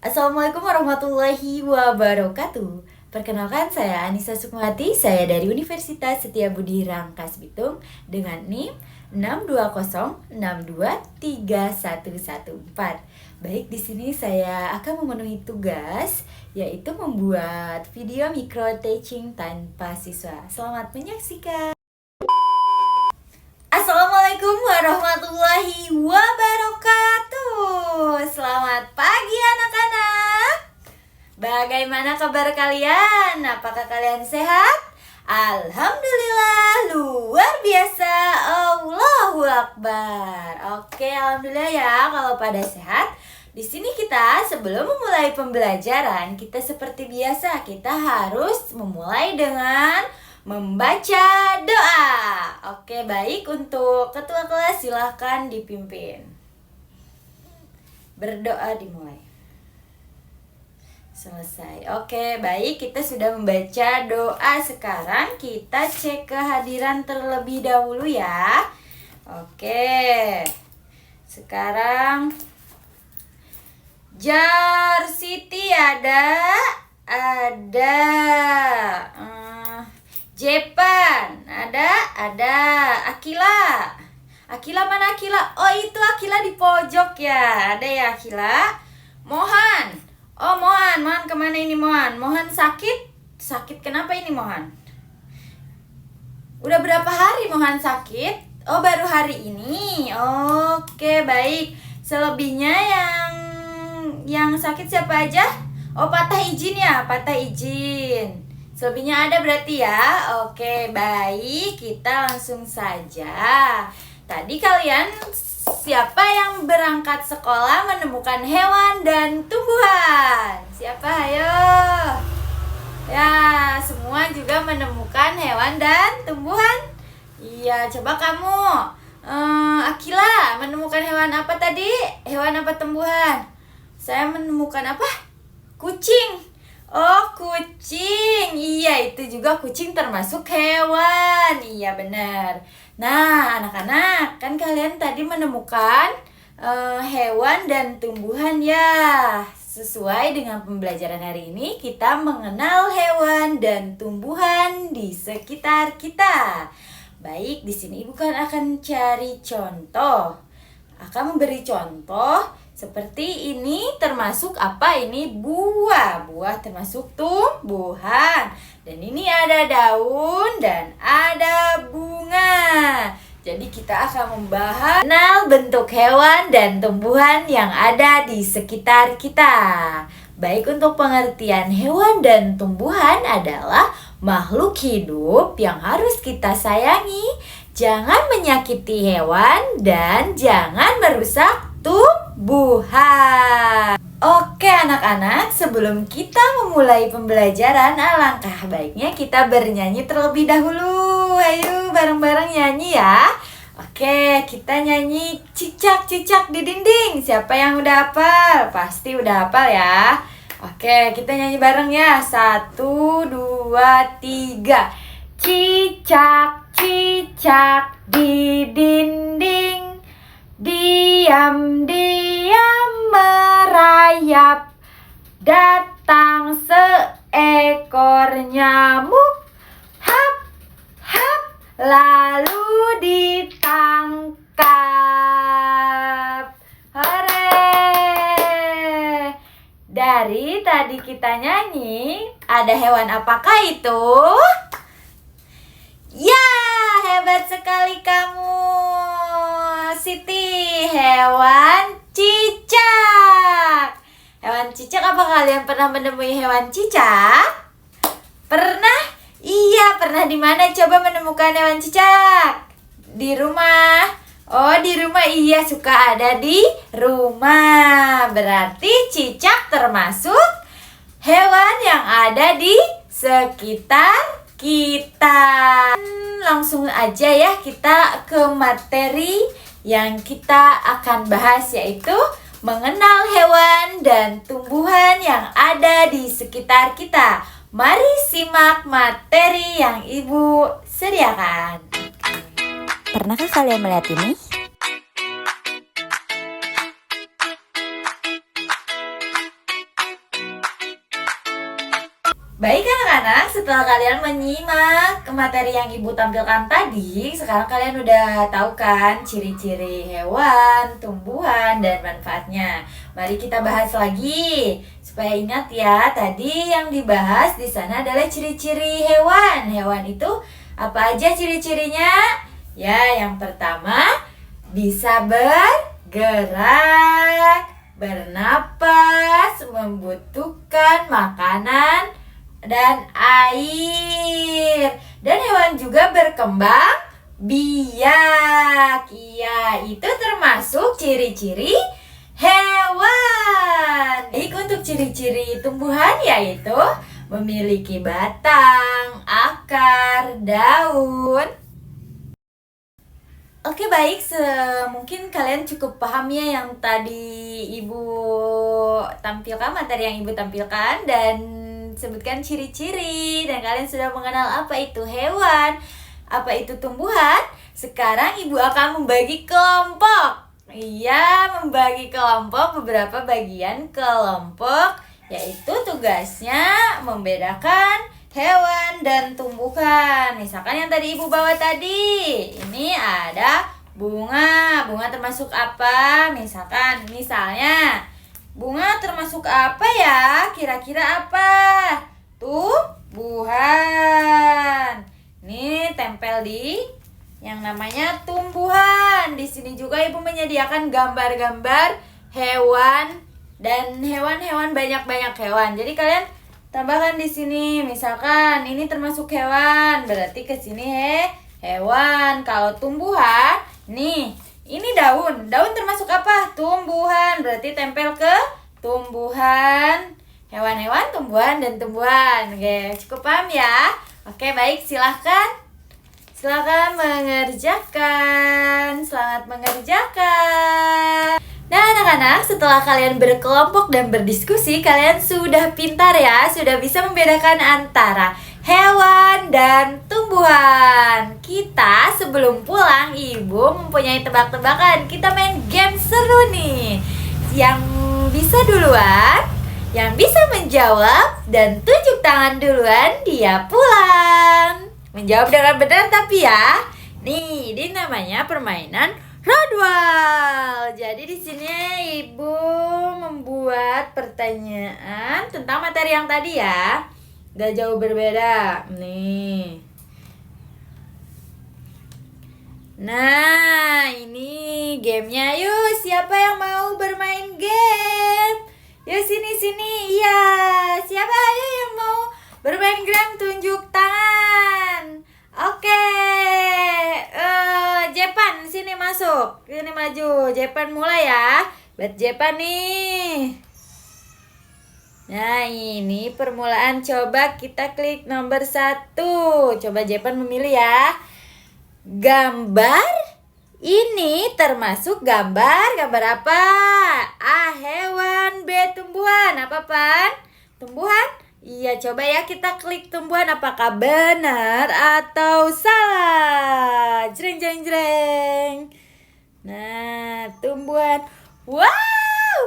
Assalamualaikum warahmatullahi wabarakatuh. Perkenalkan, saya Anissa Sukmawati, saya dari Universitas Setiabudi Rangkas Bitung dengan NIM 620623114. Baik, di sini saya akan memenuhi tugas yaitu membuat video micro teaching tanpa siswa. Selamat menyaksikan. Assalamualaikum warahmatullahi wabarakatuh. Selamat pagi anak-anak. Bagaimana kabar kalian? Apakah kalian sehat? Alhamdulillah, luar biasa. Allahu Akbar. Oke, alhamdulillah ya kalau pada sehat. Di sini kita sebelum memulai pembelajaran, kita seperti biasa, kita harus memulai dengan membaca doa. Oke, baik, untuk ketua kelas silahkan dipimpin. Berdoa dimulai. Selesai. Oke, baik, kita sudah membaca doa. Sekarang kita cek kehadiran terlebih dahulu ya. Oke. Sekarang Jar Siti ada. Jepan ada. Akila mana Akila? Oh, itu Akila di pojok ya. Ada ya Akila. Mohan. Oh, Mohan kemana ini Mohan? Mohan sakit? Sakit kenapa ini Mohan? Udah berapa hari Mohan sakit? Oh, baru hari ini. Oke, baik. Selebihnya yang sakit siapa aja? Oh, patah izin ya, patah izin. Selebihnya ada berarti ya. Oke, baik, kita langsung saja. Tadi kalian siapa yang berangkat sekolah menemukan hewan dan tumbuhan? Siapa? Ayo. Ya, semua juga menemukan hewan dan tumbuhan. Iya, coba kamu. Akila, menemukan hewan apa tadi? Hewan apa tumbuhan? Saya menemukan apa? Kucing. Oh, kucing. Iya, itu juga kucing termasuk hewan. Iya, benar. Nah, anak-anak, kan kalian tadi menemukan hewan dan tumbuhan ya. Sesuai dengan pembelajaran hari ini, kita mengenal hewan dan tumbuhan di sekitar kita. Baik, di sini Ibu kan akan cari contoh. Akan memberi contoh. Seperti ini termasuk apa? Ini buah. Buah termasuk tumbuhan. Dan ini ada daun dan ada bunga. Jadi kita akan membahas kenal bentuk hewan dan tumbuhan yang ada di sekitar kita. Baik, untuk pengertian hewan dan tumbuhan adalah makhluk hidup yang harus kita sayangi. Jangan menyakiti hewan dan jangan merusak tumbuhan. Oke anak-anak, sebelum kita memulai pembelajaran, alangkah baiknya kita bernyanyi terlebih dahulu. Ayo bareng-bareng nyanyi ya. Oke, kita nyanyi cicak-cicak di dinding. Siapa yang udah hafal? Pasti udah hafal ya. Oke, kita nyanyi bareng ya. 1, 2, 3. Cicak-cicak di dinding, diam-diam merayap, datang seekor nyamuk, hap, hap, lalu ditangkap. Hore! Dari tadi kita nyanyi, ada hewan apakah itu? Ya, hebat sekali kamu, Siti. Hewan cicak. Hewan cicak, apa kalian pernah menemui hewan cicak? Pernah? Iya, pernah. Di mana coba menemukan hewan cicak? Di rumah. Oh, di rumah. Iya, suka ada di rumah. Berarti cicak termasuk hewan yang ada di sekitar kita. Langsung aja ya kita ke materi yang kita akan bahas, yaitu mengenal hewan dan tumbuhan yang ada di sekitar kita. Mari simak materi yang Ibu sediakan. Pernahkah kalian melihat ini? Baik anak-anak, setelah kalian menyimak materi yang Ibu tampilkan tadi, sekarang kalian udah tahu kan ciri-ciri hewan, tumbuhan, dan manfaatnya. Mari kita bahas lagi. Supaya ingat ya, tadi yang dibahas di sana adalah ciri-ciri hewan. Hewan itu apa aja ciri-cirinya? Ya, yang pertama bisa bergerak, bernapas, membutuhkan makanan dan air. Dan hewan juga berkembang biak. Iya, itu termasuk ciri-ciri hewan. Baik, untuk ciri-ciri tumbuhan yaitu memiliki batang, akar, daun. Oke baik, mungkin kalian cukup paham ya yang tadi Ibu tampilkan, materi yang Ibu tampilkan dan sebutkan ciri-ciri, dan kalian sudah mengenal apa itu hewan, apa itu tumbuhan. Sekarang Ibu akan membagi kelompok. Iya, membagi kelompok, beberapa bagian kelompok, yaitu tugasnya membedakan hewan dan tumbuhan. Misalkan yang tadi Ibu bawa tadi, ini ada bunga. Bunga termasuk apa? Misalnya bunga termasuk apa ya? Kira-kira apa? Tumbuhan. Ini tempel di yang namanya tumbuhan. Di sini juga Ibu menyediakan gambar-gambar hewan dan hewan-hewan, banyak-banyak hewan. Jadi kalian tambahkan di sini. Misalkan ini termasuk hewan, berarti ke sini hewan. Kalau tumbuhan, nih ini daun. Daun termasuk apa? Tumbuhan. Berarti tempel ke tumbuhan. Hewan-hewan, tumbuhan, dan tumbuhan. Oke, cukup paham ya? Oke, baik. Silahkan mengerjakan. Selamat mengerjakan. Nah anak-anak, setelah kalian berkelompok dan berdiskusi, kalian sudah pintar ya. Sudah bisa membedakan antara hewan dan tumbuhan. Kita sebelum pulang, Ibu mempunyai tebak-tebakan. Kita main game seru nih. Yang bisa duluan, yang bisa menjawab dan tunjuk tangan duluan, dia pulang. Menjawab dengan benar tapi ya. Nih, ini namanya permainan Rodwal. Jadi di sini Ibu membuat pertanyaan tentang materi yang tadi ya. Gak jauh berbeda. Nih. Nah, ini gamenya. Yuk, siapa yang mau bermain game? Yuk sini. Iya, siapa ayo yang mau bermain game? Tunjuk tangan. Oke. Jepan, sini masuk. Sini maju. Jepan mulai ya. Buat Jepan nih. Nah, ini permulaan. Coba kita klik nomor 1. Coba Jepan memilih ya. Gambar ini termasuk gambar apa? A, hewan. B, tumbuhan. Apa, Pan? Tumbuhan? Iya, coba ya kita klik tumbuhan. Apakah benar atau salah? Jreng. Nah, tumbuhan. Wow!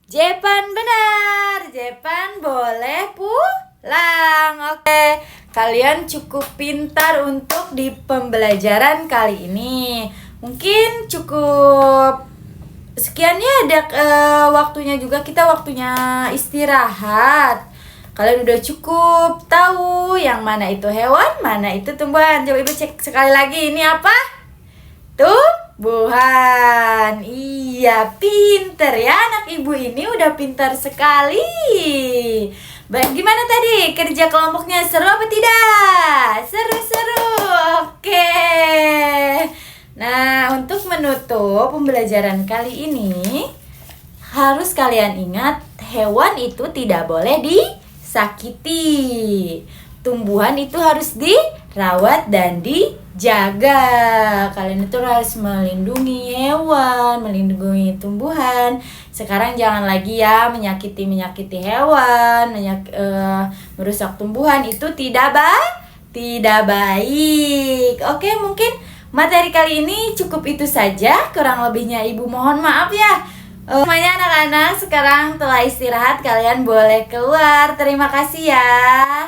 Jepan benar. Jepan boleh pulang. Oke, kalian cukup pintar untuk di pembelajaran kali ini. Mungkin cukup sekian ya, ada waktunya juga, kita waktunya istirahat. Kalian udah cukup tahu yang mana itu hewan, mana itu tumbuhan. Coba Ibu cek sekali lagi, ini apa? Tumbuhan. Iya, pinter ya anak Ibu ini, udah pintar sekali. Baik, gimana tadi kerja kelompoknya, seru apa tidak? Seru. Oke. Nah, untuk menutup pembelajaran kali ini, harus kalian ingat, hewan itu tidak boleh disakiti. Tumbuhan itu harus dirawat dan dijaga. Kalian itu harus melindungi hewan, melindungi tumbuhan. Sekarang jangan lagi ya menyakiti hewan, merusak tumbuhan, itu tidak baik. Oke, mungkin materi kali ini cukup itu saja. Kurang lebihnya Ibu mohon maaf ya. Semuanya anak-anak, sekarang telah istirahat, kalian boleh keluar. Terima kasih ya.